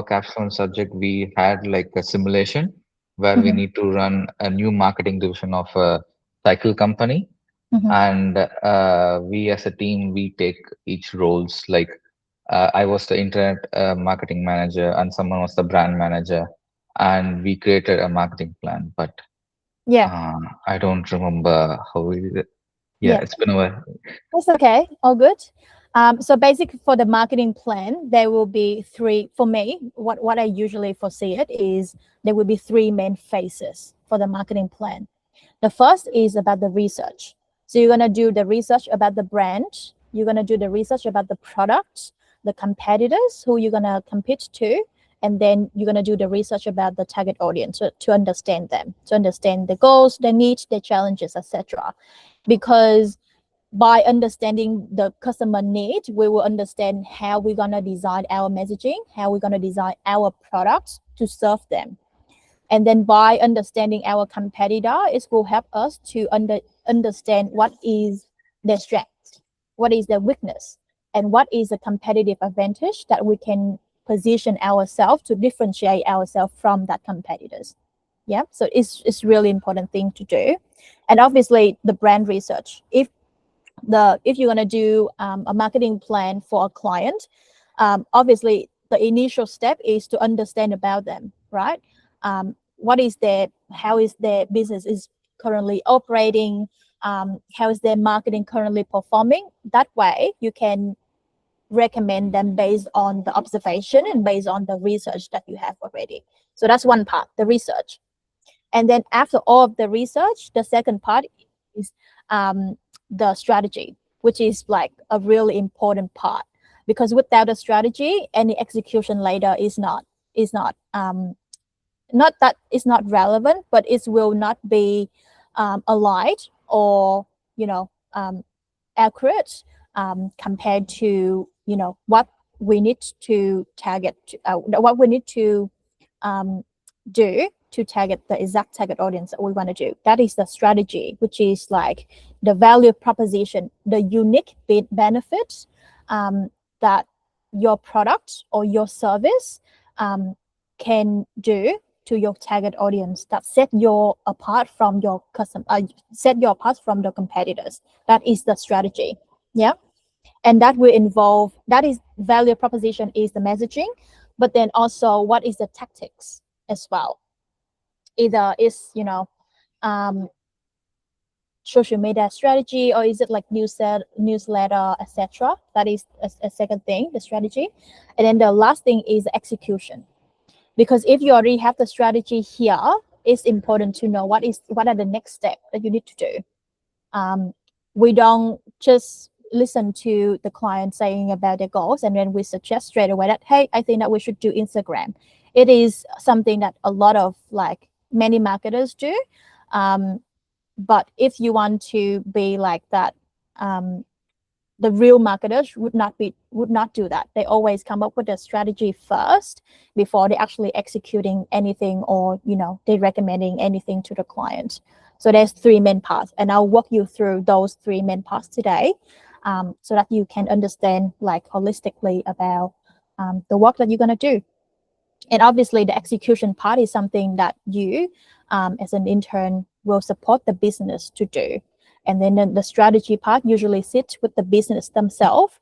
capstone subject, we had like a simulation where we Mm-hmm. need to run a new marketing division of a cycle company. Mm-hmm. And we as a team, we take each roles. Like I was the internet marketing manager, and someone was the brand manager, and we created a marketing plan. But Yeah. uh, I don't remember how we did it. Yeah, Yeah. it's been a while. That's okay. All good. So basically for the marketing plan, there will be three, for me, what I usually foresee it is there will be three main phases for the marketing plan. The first is about the research. So you're going to do the research about the brand. You're going to do the research about the product, the competitors who you're going to compete to. And then you're going to do the research about the target audience to understand them, to understand the goals, their needs, their challenges, etc. Because by understanding the customer need, we will understand how we're going to design our messaging, how we're going to design our products to serve them. And then by understanding our competitor, it will help us to understand what is their strength, what is their weakness, and what is the competitive advantage that we can position ourselves to differentiate ourselves from that competitors. Yeah, so it's really important thing to do. And obviously the brand research. If you're going to do a marketing plan for a client, obviously the initial step is to understand about them, right? What is their How is their business is currently operating, how is their marketing currently performing. That way you can recommend them based on the observation and based on the research that you have already. So that's one part, the research. And then after all of the research, the second part is the strategy, which is like a really important part, because without a strategy, any execution later is not that it's not relevant, but it will not be aligned or you know accurate compared to what we need to target, what we need to um, do to target the exact target audience that we want to do. That is the strategy, which is like the value proposition, the unique benefits that your product or your service can do to your target audience, that set you apart from your set you apart from the competitors. That is the strategy. Yeah. And that will involve, that is value proposition is the messaging, but then also what is the tactics as well. Either is um, social media strategy, or is it like newsletter, etc. That is a second thing, the strategy. And then the last thing is execution, because if you already have the strategy here, it's important to know what are the next steps that you need to do. We don't just listen to the client saying about their goals and then we suggest straight away that, hey, I think that we should do Instagram. It is something that a lot of like many marketers do. But if you want to be like that, the real marketers would not do that. They always come up with a strategy first before they actually executing anything, or they recommending anything to the client. So there's three main parts, and I'll walk you through those three main parts today, so that you can understand like holistically about the work that you're going to do. And obviously the execution part is something that you as an intern will support the business to do. And then the strategy part usually sits with the business themselves.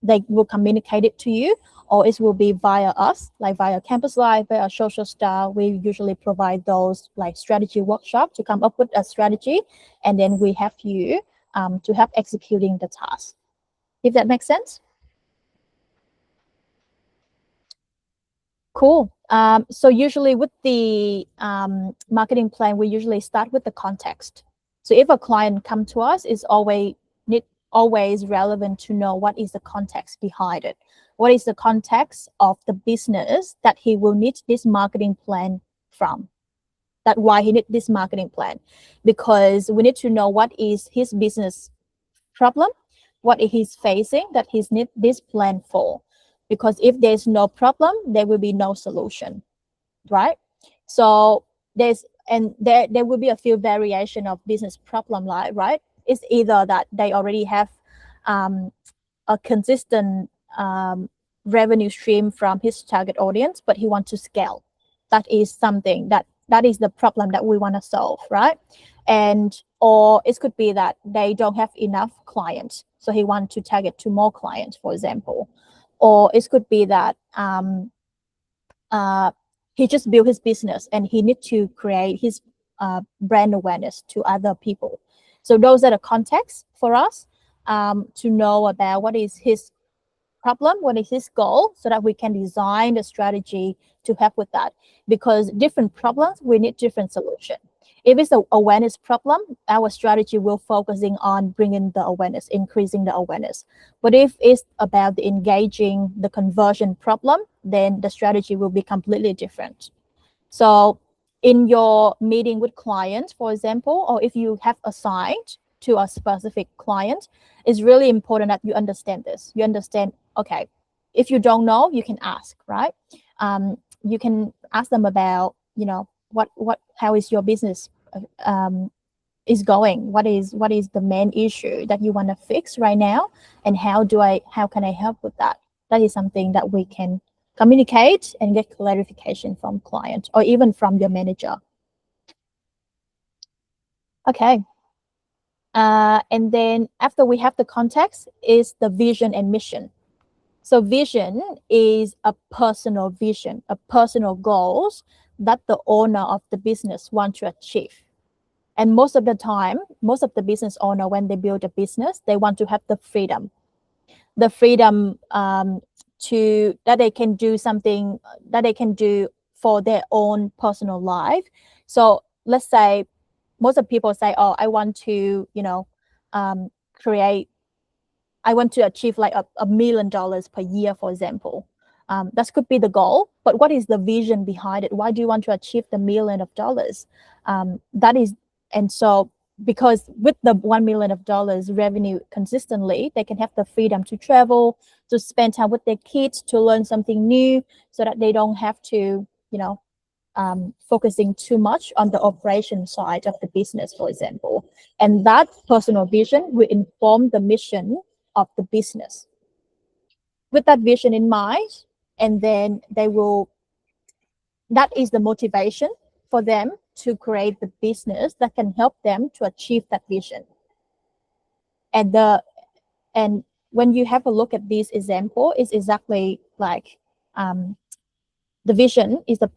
They will communicate it to you, or it will be via us, like via Campus Live, via Social Star. We usually provide those like strategy workshop to come up with a strategy, and then we have you to help executing the task. If that makes sense. Cool. So usually with the marketing plan, we usually start with the context. So if a client come to us, it's always relevant to know what is the context behind it. What is the context of the business that he will need this marketing plan from? That why he need this marketing plan, because we need to know what is his business problem, what he's facing that he's need this plan for. Because if there's no problem, there will be no solution, right? So there will be a few variation of business problem, like, right? It's either that they already have a consistent revenue stream from his target audience, but he wants to scale. That is something that is the problem that we want to solve, right? And or it could be that they don't have enough clients, so he wants to target to more clients, for example. Or it could be that he just built his business and he needs to create his brand awareness to other people. So those are the contexts for us to know about what is his problem, what is his goal, so that we can design the strategy to help with that. Because different problems, we need different solution. If it's an awareness problem, our strategy will focusing on bringing the awareness, increasing the awareness. But if it's about the engaging the conversion problem, then the strategy will be completely different. So in your meeting with clients, for example, or if you have assigned to a specific client, it's really important that you understand this. You understand, okay, if you don't know, you can ask, right? You can ask them about, how is your business is going? What is the main issue that you want to fix right now? And how can I help with that? That is something that we can communicate and get clarification from client or even from your manager. Okay. And then after we have the context is the vision and mission. So vision is a personal vision, a personal goals that the owner of the business want to achieve. And most of the time, most of the business owner, when they build a business, they want to have the freedom to that they can do something that they can do for their own personal life. So let's say most of people say, oh, I want to, I want to achieve like $1 million per year, for example. That could be the goal, but what is the vision behind it? Why do you want to achieve the $1 million? That is, and so because with the $1 million revenue consistently, they can have the freedom to travel, to spend time with their kids, to learn something new, so that they don't have to, focusing too much on the operation side of the business, for example. And that personal vision will inform the mission of the business. With that vision in mind, and then that is the motivation for them to create the business that can help them to achieve that vision. And when you have a look at this example, it's exactly like the vision is the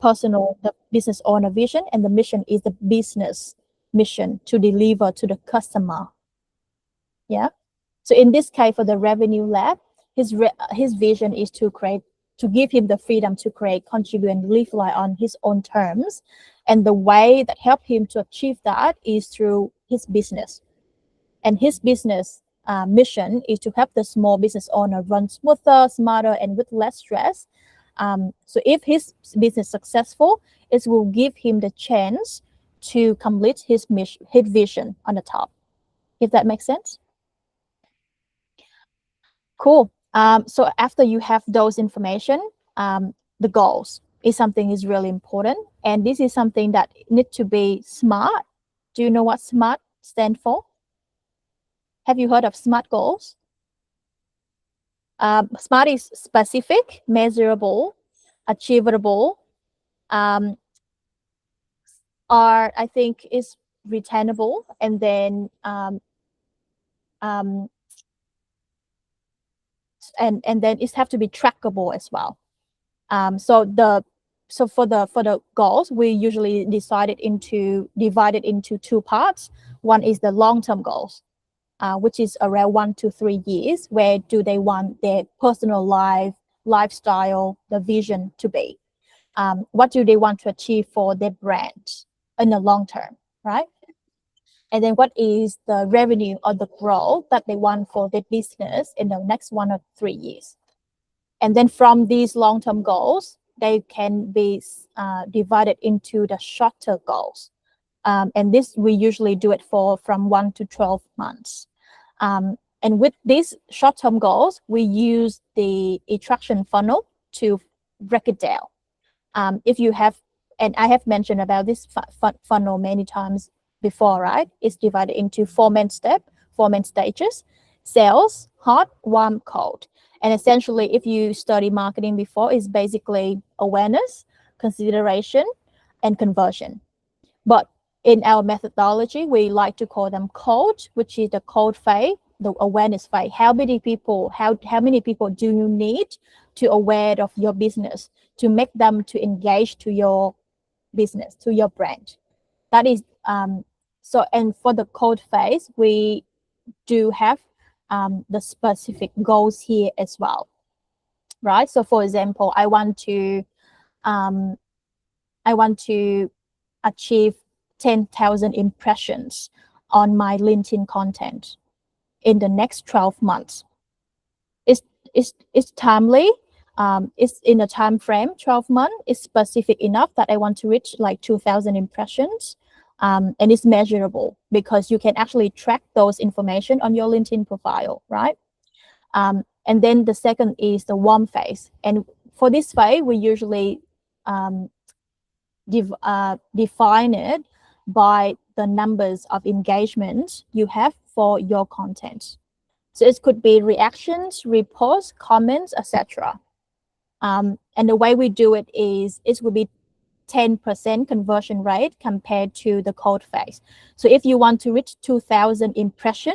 business owner vision, and the mission is the business mission to deliver to the customer. Yeah. So in this case, for the revenue lab, his vision is to give him the freedom to create, contribute, and live life on his own terms. And the way that help him to achieve that is through his business. And his business mission is to help the small business owner run smoother, smarter, and with less stress. So if his business successful, it will give him the chance to complete his vision on the top. If that makes sense. Cool. So after you have those information, the goals is something is really important. And this is something that need to be SMART. Do you know what SMART stand for? Have you heard of SMART goals? SMART is specific, measurable, achievable, I think is retainable, and then and then it have to be trackable as well. So for the goals, we usually divide it into two parts. One is the long-term goals, which is around 1 to 3 years. Where do they want their personal lifestyle, the vision to be? What do they want to achieve for their brand in the long term, right? And then what is the revenue or the growth that they want for their business in the next 1 or 3 years? And then from these long-term goals, they can be divided into the shorter goals. And this, we usually do it from 1 to 12 months. And with these short-term goals, we use the e-ttraction funnel to break it down. If you have, and I have mentioned about this funnel many times before, right? It's divided into 4 main stages. sales, hot, warm, cold. And essentially, if you study marketing before, it's basically awareness, consideration, and conversion. But in our methodology, we like to call them cold, which is the cold phase, the awareness phase. How many people do you need to aware of your business to make them to engage to your business, to your brand? That is so. And for the cold phase, we do have the specific goals here as well, right? So, for example, um, I want to achieve 10,000 impressions on my LinkedIn content in the next 12 months. It's timely. It's in a time frame, 12 months. It's specific enough that I want to reach like 2,000 impressions. And it's measurable because you can actually track those information on your LinkedIn profile, right? And then the second is the warm phase. And for this phase, we usually define it by the numbers of engagements you have for your content. So it could be reactions, reposts, comments, etc. And the way we do it is it will be 10% conversion rate compared to the cold phase. So if you want to reach 2,000 impression,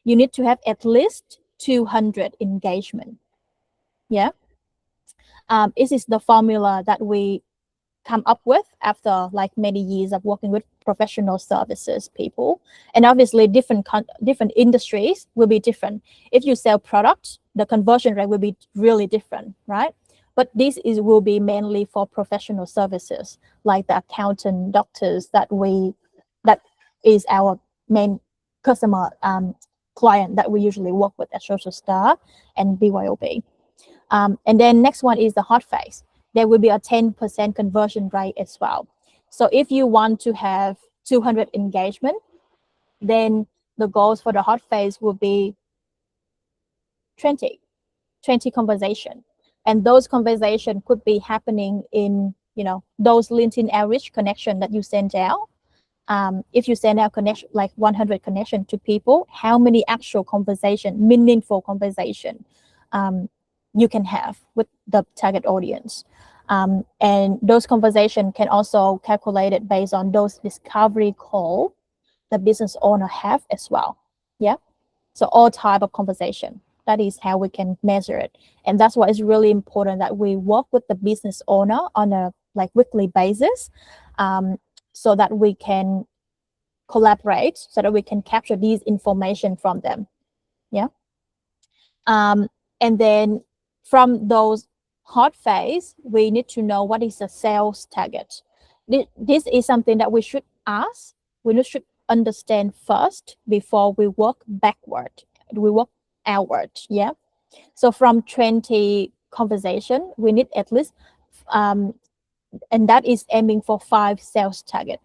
you need to have at least 200 engagement. Yeah. This is the formula that we come up with after like many years of working with professional services people. And obviously different industries will be different. If you sell products, the conversion rate will be really different, right? But this will be mainly for professional services like the accountant, doctors that is our main customer client that we usually work with at Social Star and BYOB. And then next one is the hot phase. There will be a 10% conversion rate as well. So if you want to have 200 engagement, then the goals for the hot phase will be 20 conversation. And those conversation could be happening in, those LinkedIn outreach connection that you send out. If you send out connection, like 100 connection to people, how many actual conversation, meaningful conversation, you can have with the target audience. And those conversations can also calculate it based on those discovery call the business owner have as well. Yeah. So all type of conversation. That is how we can measure it. And that's why it's really important that we work with the business owner on a like weekly basis, so that we can collaborate, so that we can capture these information from them. Yeah. And then from those hot phase, we need to know what is the sales target. This is something that we should ask. We should understand first before we work backward. We work outward. Yeah. So from 20 conversation, we need at least, and that is aiming for 5 sales target.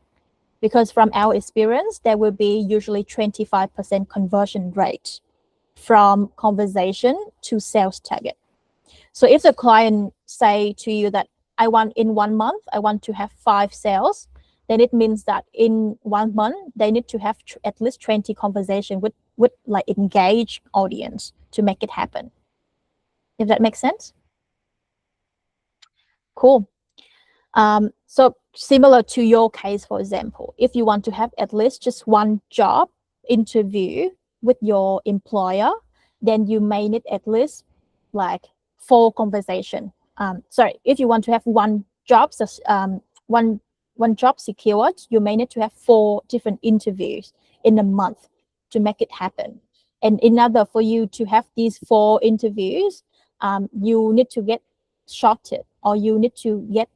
Because from our experience, there will be usually 25% conversion rate from conversation to sales target. So if the client say to you that I want in 1 month, I want to have 5 sales, then it means that in 1 month, they need to have at least 20 conversation with like engaged audience to make it happen. If that makes sense? Cool. So similar to your case, for example, if you want to have at least just one job interview with your employer, then you may need at least like 4 conversation. If you want to have one job secured, you may need to have 4 different interviews in a month to make it happen. And in order for you to have these 4 interviews, you need to get shorted, or you need to get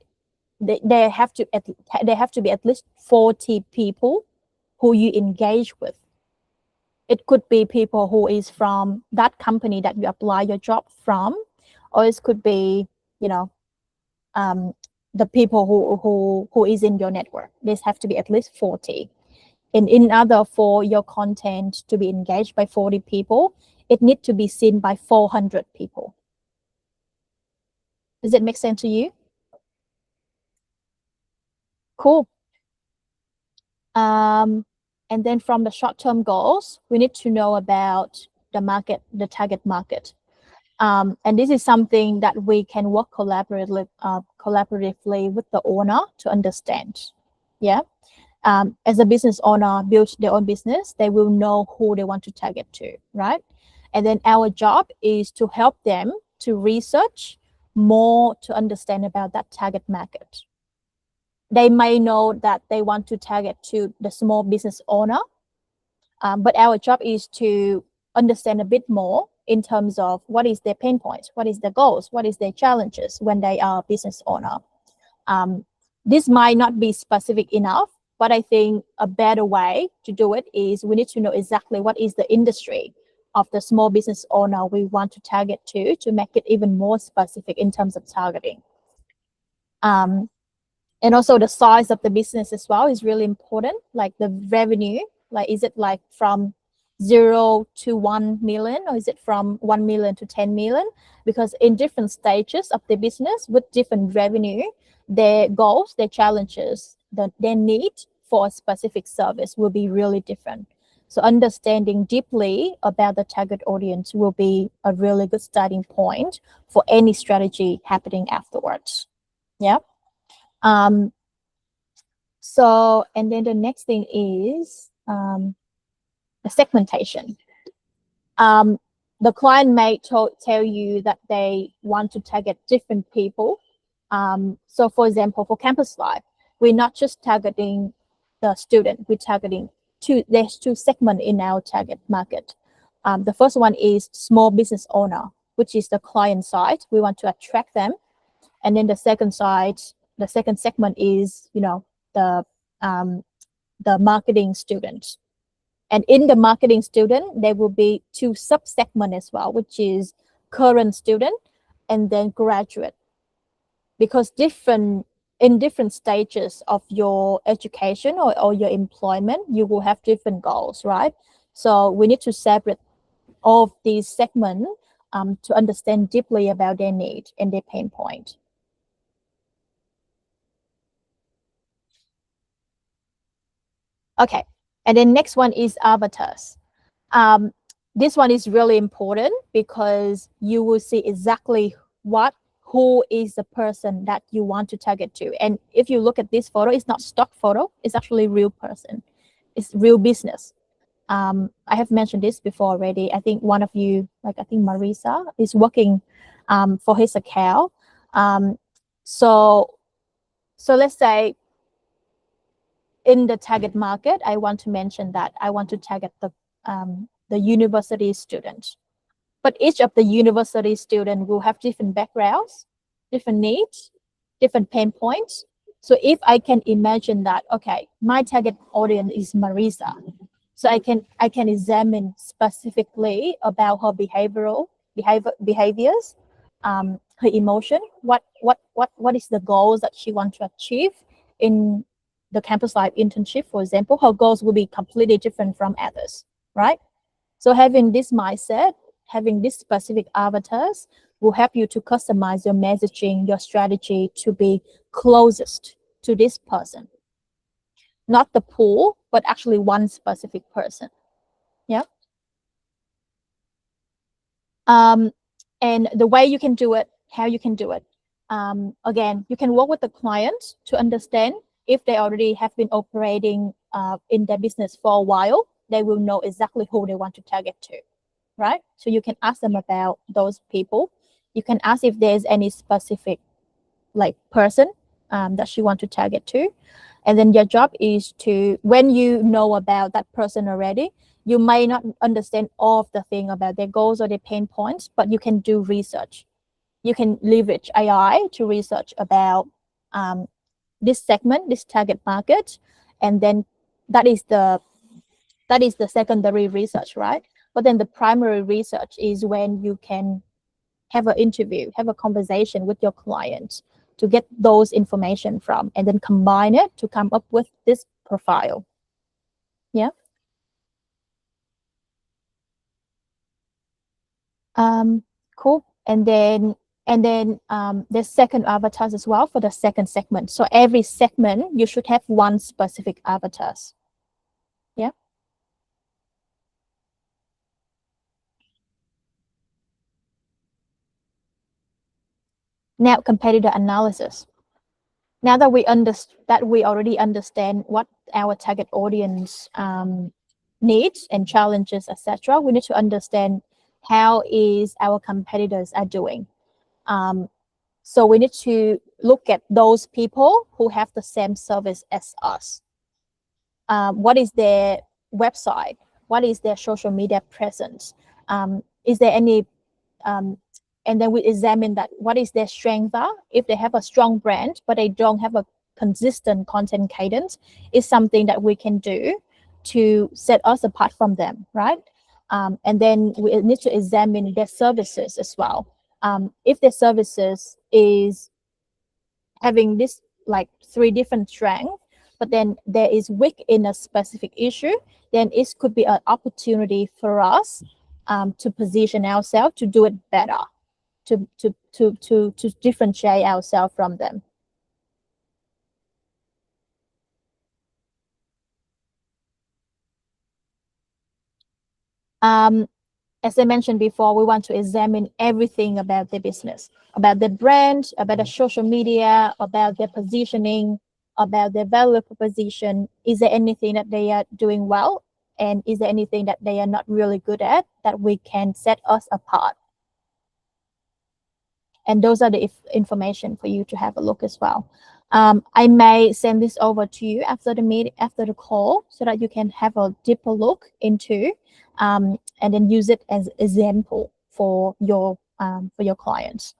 they have to be at least 40 people who you engage with. It could be people who is from that company that you apply your job from, or it could be, the people who is in your network. This have to be at least 40. And in order for your content to be engaged by 40 people, it needs to be seen by 400 people. Does it make sense to you? Cool. And then from the short-term goals, we need to know about the target market. And this is something that we can work collaboratively with the owner to understand. Yeah. As a business owner builds their own business, they will know who they want to target to, right? And then our job is to help them to research more to understand about that target market. They may know that they want to target to the small business owner, but our job is to understand a bit more in terms of what is their pain points, what is their goals, what is their challenges when they are a business owner. This might not be specific enough, but I think a better way to do it is we need to know exactly what is the industry of the small business owner we want to target to make it even more specific in terms of targeting. And also the size of the business as well is really important, like the revenue, like is it like from 0 to 1 million, or is it from 1 million to 10 million? Because in different stages of the business with different revenue, their goals, their challenges, their need for a specific service will be really different. So understanding deeply about the target audience will be a really good starting point for any strategy happening afterwards. Yeah. So, and then the next thing is the segmentation. The client may tell you that they want to target different people. So for example, for Campus Life, we're not just targeting the student, we're targeting there's two segments in our target market. The first one is small business owner, which is the client side. We want to attract them. And then the second segment is, the marketing students. And in the marketing student, there will be two sub-segments as well, which is current student and then graduate. Because in different stages of your education or your employment, you will have different goals, right? So we need to separate all of these segments to understand deeply about their need and their pain point. Okay, and then next one is avatars. This one is really important because you will see exactly who is the person that you want to target to. And if you look at this photo, it's not stock photo, it's actually real person. It's real business. I have mentioned this before already. I think one of you, like I think Marisa, is working for his account. So let's say in the target market, I want to mention that I want to target the university students. But each of the university students will have different backgrounds, different needs, different pain points. So if I can imagine that, okay, my target audience is Marisa, so I can examine specifically about her behaviors, her emotion, what is the goals that she wants to achieve in the Campus Life internship, for example. Her goals will be completely different from others, right? So having this mindset, having these specific avatars will help you to customize your messaging, your strategy to be closest to this person. Not the pool, but actually one specific person. Yeah. And the way you can do it, how you can do it. Again, you can work with the client to understand if they already have been operating in their business for a while, they will know exactly who they want to target to, right? So you can ask them about those people. You can ask if there's any specific person that you want to target to. And then your job is to, when you know about that person already, you may not understand all of the thing about their goals or their pain points, but you can do research. You can leverage AI to research about this segment, this target market, and then that is the secondary research, right? But then the primary research is when you can have an interview, have a conversation with your client to get those information from, and then combine it to come up with this profile. Yeah. Cool. And then there's second avatars as well for the second segment. So every segment you should have one specific avatars. Yeah. Now, competitor analysis. Now that we already understand what our target audience needs and challenges, etc., we need to understand how is our competitors are doing. So we need to look at those people who have the same service as us. What is their website? What is their social media presence? Is there any and then we examine that what is their strength are. If they have a strong brand but they don't have a consistent content cadence, is something that we can do to set us apart from them, right? And then we need to examine their services as well. If their services is having this like three different strengths, but then there is weak in a specific issue, then it could be an opportunity for us to position ourselves to do it better, to differentiate ourselves from them. As I mentioned before, we want to examine everything about their business, about their brand, about the social media, about their positioning, about their value proposition. Is there anything that they are doing well? And is there anything that they are not really good at that we can set us apart? And those are the information for you to have a look as well. I may send this over to you after the meeting, after the call, so that you can have a deeper look into, and then use it as example for your clients.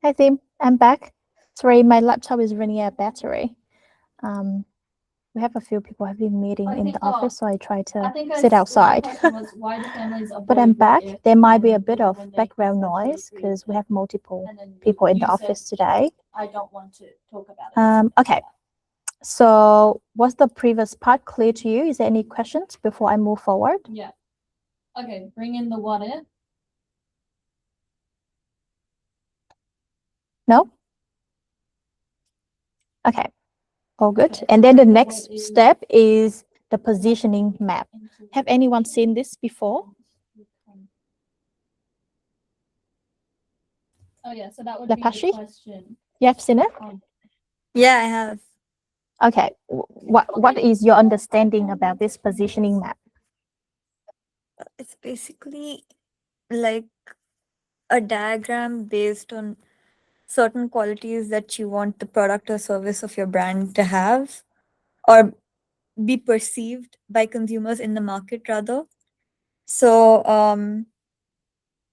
Hi, Tim. I'm back. Sorry, my laptop is running out of battery. We have a few people having meeting in the office, so I try to sit outside. But I'm back. There might be a bit of background noise because we have multiple people in the office today. I don't want to talk about it. Okay. So was the previous part clear to you? Is there any questions before I move forward? Yeah. Okay, bring in the water. No? Okay. All good. And then the next step is the positioning map. Have anyone seen this before? Oh yeah, so that would be the question. You have seen it? Yeah, I have. Okay. What is your understanding about this positioning map? It's basically like a diagram based on certain qualities that you want the product or service of your brand to have or be perceived by consumers in the market rather. So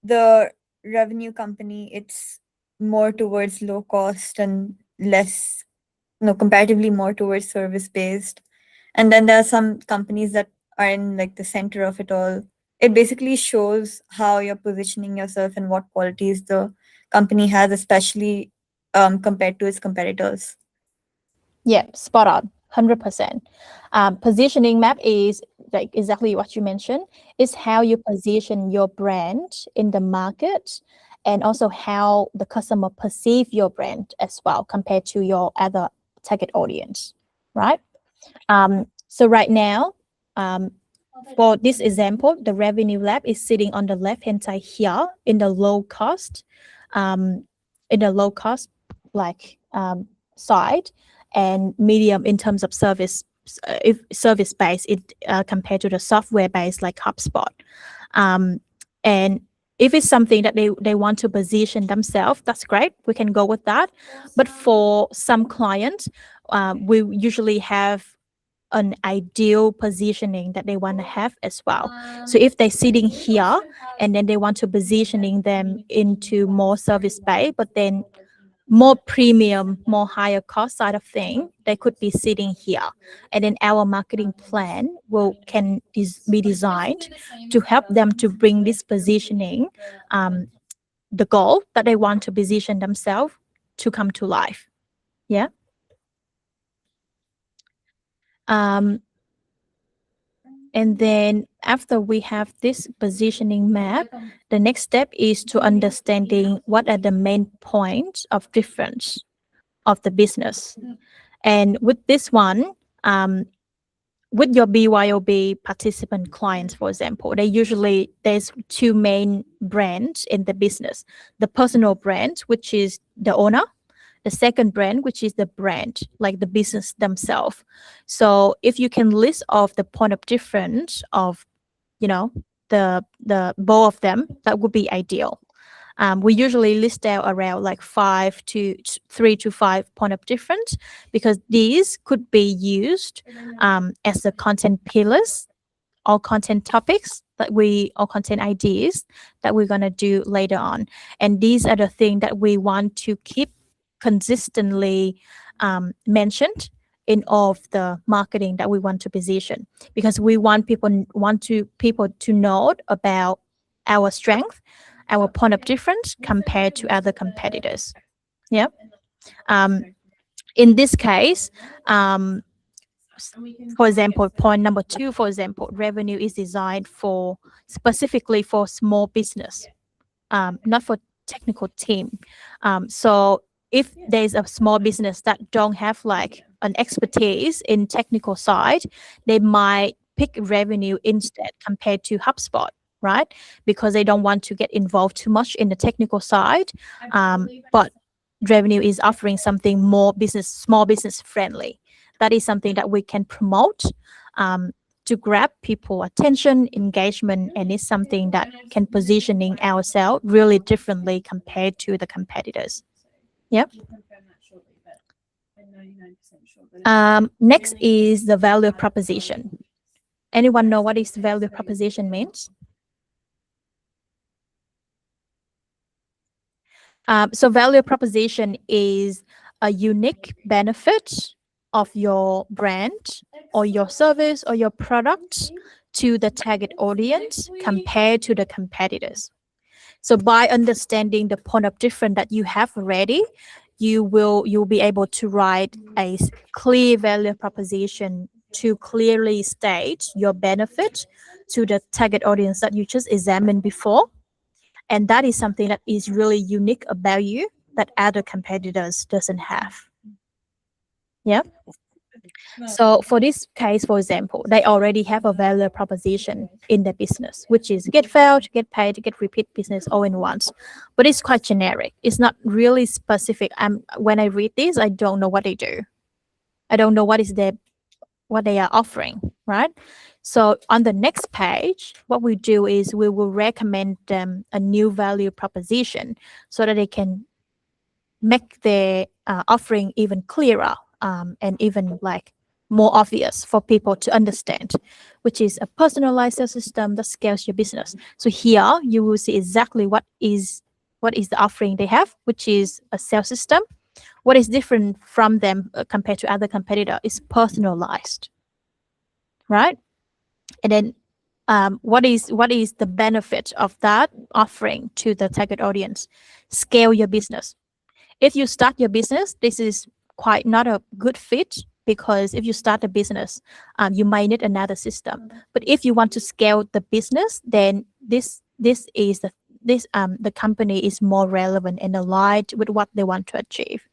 the revenue company, it's more towards low cost and less, no, comparatively more towards service based. And then there are some companies that are in like the center of it all. It basically shows how you're positioning yourself and what qualities the company has, especially compared to its competitors. Yeah, spot on, 100%. Positioning map is like exactly what you mentioned, is how you position your brand in the market, and also how the customer perceive your brand as well compared to your other target audience, right? So right now, for this example, the revenue lab is sitting on the left hand side here in the low cost, um, like side, and medium in terms of service, if service based, it compared to the software based like HubSpot, and if it's something that they want to position themselves, that's great. We can go with that. But for some clients, we usually have an ideal positioning that they want to have as well. So if they're sitting here and then they want to positioning them into more service based, but then more premium, more higher cost side of thing, they could be sitting here. And then our marketing plan can be designed to help them to bring this positioning, the goal that they want to position themselves to come to life. Yeah. And then after we have this positioning map, the next step is to understanding what are the main points of difference of the business. And with this one, with your BYOB participant clients, for example, there's two main brands in the business: the personal brand, which is the owner; the second brand, which is the brand, like the business themselves. So if you can list off the point of difference of, the both of them, that would be ideal. We usually list out around like 3 to 5 point of difference, because these could be used as the content pillars or content topics or content ideas that we're going to do later on. And these are the things that we want to keep consistently mentioned in all of the marketing that we want to position, because we want people to know about our strength, our point of difference compared to other competitors. Yeah. In this case, for example, point number 2, for example, revenue is designed specifically for small business, not for technical team. So if there's a small business that don't have like an expertise in technical side, they might pick revenue instead compared to HubSpot, right? Because they don't want to get involved too much in the technical side. But revenue is offering something more small business friendly. That is something that we can promote to grab people attention, engagement, and it's something that can positioning ourselves really differently compared to the competitors. Yep. Next is the value proposition. Anyone know what is value proposition means? So value proposition is a unique benefit of your brand or your service or your product to the target audience compared to the competitors. So by understanding the point of difference that you have already, you'll be able to write a clear value proposition to clearly state your benefit to the target audience that you just examined before. And that is something that is really unique about you that other competitors doesn't have. Yeah. So for this case, for example, they already have a value proposition in their business, which is get failed, get paid, get repeat business all in once. But it's quite generic. It's not really specific. When I read this, I don't know what they do. I don't know what they are offering, right? So on the next page, what we do is we will recommend them a new value proposition so that they can make their offering even clearer and even like more obvious for people to understand, which is a personalized sales system that scales your business. So here you will see exactly what is the offering they have, which is a sales system. What is different from them compared to other competitor is personalized, right? And then what is the benefit of that offering to the target audience? Scale your business. If you start your business, this is quite not a good fit because if you start a business, you might need another system. But if you want to scale the business, then the company is more relevant and aligned with what they want to achieve.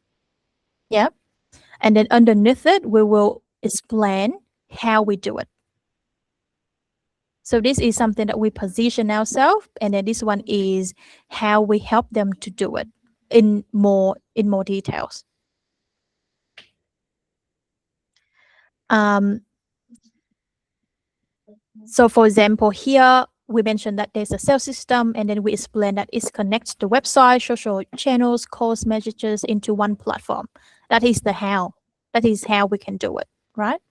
Yeah. And then underneath it, we will explain how we do it. So this is something that we position ourselves, and then this one is how we help them to do it in more details. So for example, here we mentioned that there's a sales system, and then we explain that it connects the website, social channels, calls, messages into one platform. That is the how. That is how we can do it, right?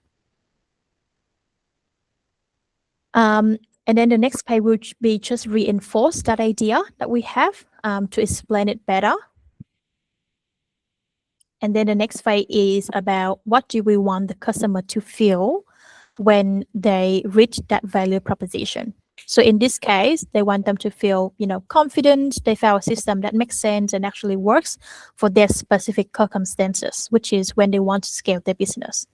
And then the next page will be just reinforce that idea that we have to explain it better. And then the next phase is about what do we want the customer to feel when they reach that value proposition. So in this case, they want them to feel, confident. They found a system that makes sense and actually works for their specific circumstances, which is when they want to scale their business.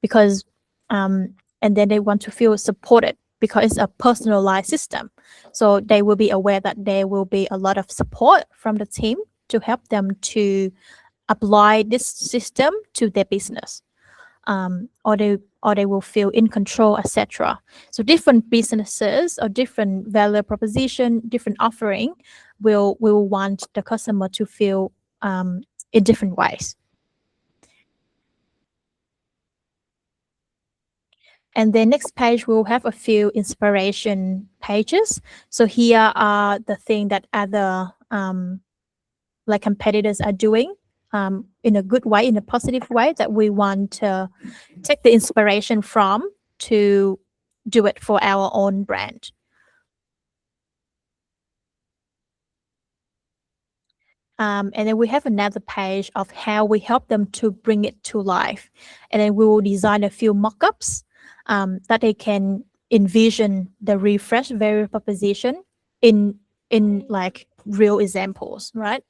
Because, and then they want to feel supported because it's a personalized system. So they will be aware that there will be a lot of support from the team to help them to apply this system to their business. Or they will feel in control, etc. So different businesses or different value proposition, different offering will want the customer to feel in different ways. And the next page will have a few inspiration pages. So here are the things that other like competitors are doing in a good way, in a positive way, that we want to take the inspiration from to do it for our own brand. And then we have another page of how we help them to bring it to life. And then we will design a few mock-ups that they can envision the refresh value proposition in like real examples, right?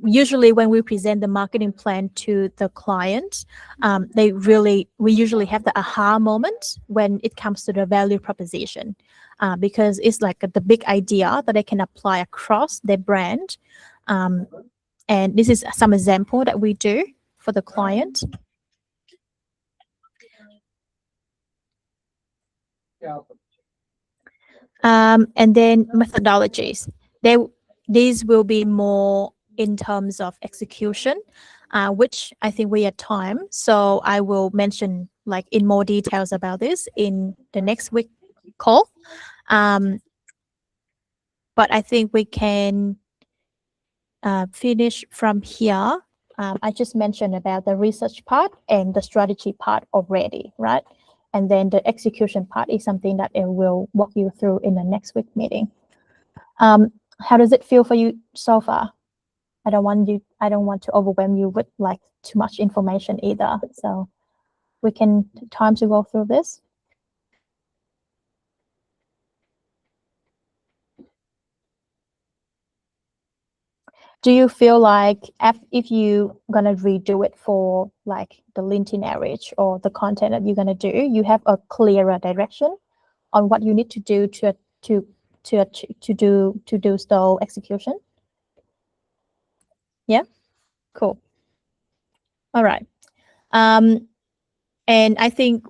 Usually when we present the marketing plan to the client, we usually have the aha moment when it comes to the value proposition, because it's like the big idea that they can apply across their brand. And this is some example that we do for the client. And then methodologies. These will be more in terms of execution, which I think we have time. So I will mention like in more details about this in the next week call. But I think we can finish from here. I just mentioned about the research part and the strategy part already, right? And then the execution part is something that I will walk you through in the next week meeting. How does it feel for you so far? I don't want to overwhelm you with like too much information either. So we can take time to go through this. Do you feel like if you gonna redo it for like the LinkedIn outreach or the content that you're gonna do, you have a clearer direction on what you need to do to do the execution? Yeah, cool. All right. And I think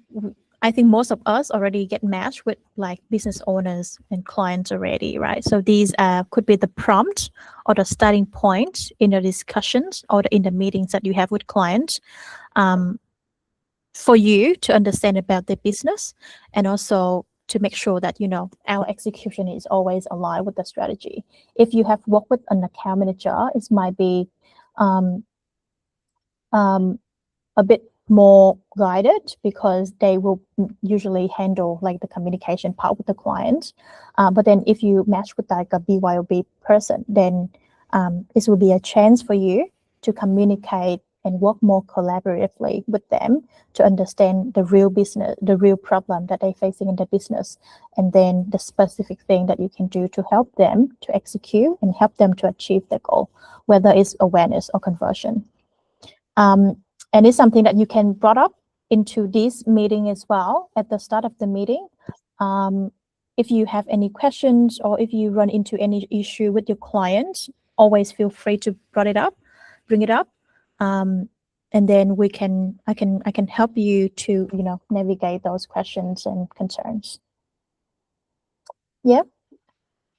most of us already get matched with like business owners and clients already, right? So these could be the prompt or the starting point in the discussions or in the meetings that you have with clients, for you to understand about the business, and also to make sure that our execution is always aligned with the strategy. If you have worked with an account manager, it might be a bit more guided, because they will usually handle like the communication part with the client. But then if you match with like a BYOB person, then this will be a chance for you to communicate and work more collaboratively with them to understand the real business, the real problem that they're facing in the business, and then the specific thing that you can do to help them to execute and help them to achieve their goal, whether it's awareness or conversion. And it's something that you can brought up into this meeting as well at the start of the meeting. If you have any questions or if you run into any issue with your clients, always feel free to bring it up. And then I can help you to, navigate those questions and concerns. Yeah.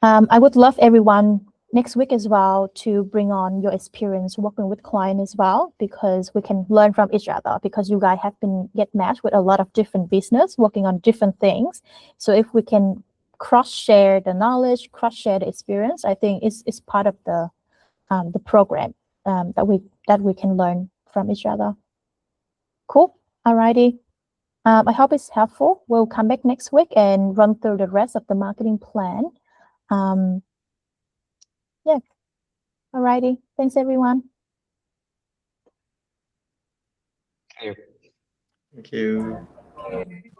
I would love everyone next week as well to bring on your experience working with client as well, because we can learn from each other, because you guys have get matched with a lot of different business working on different things. So if we can cross share the knowledge, cross share the experience, I think it's part of the program that we can learn from each other. Cool. Alrighty. I hope it's helpful. We'll come back next week and run through the rest of the marketing plan. Yeah. Alrighty. Thanks, everyone. Thank you. Thank you.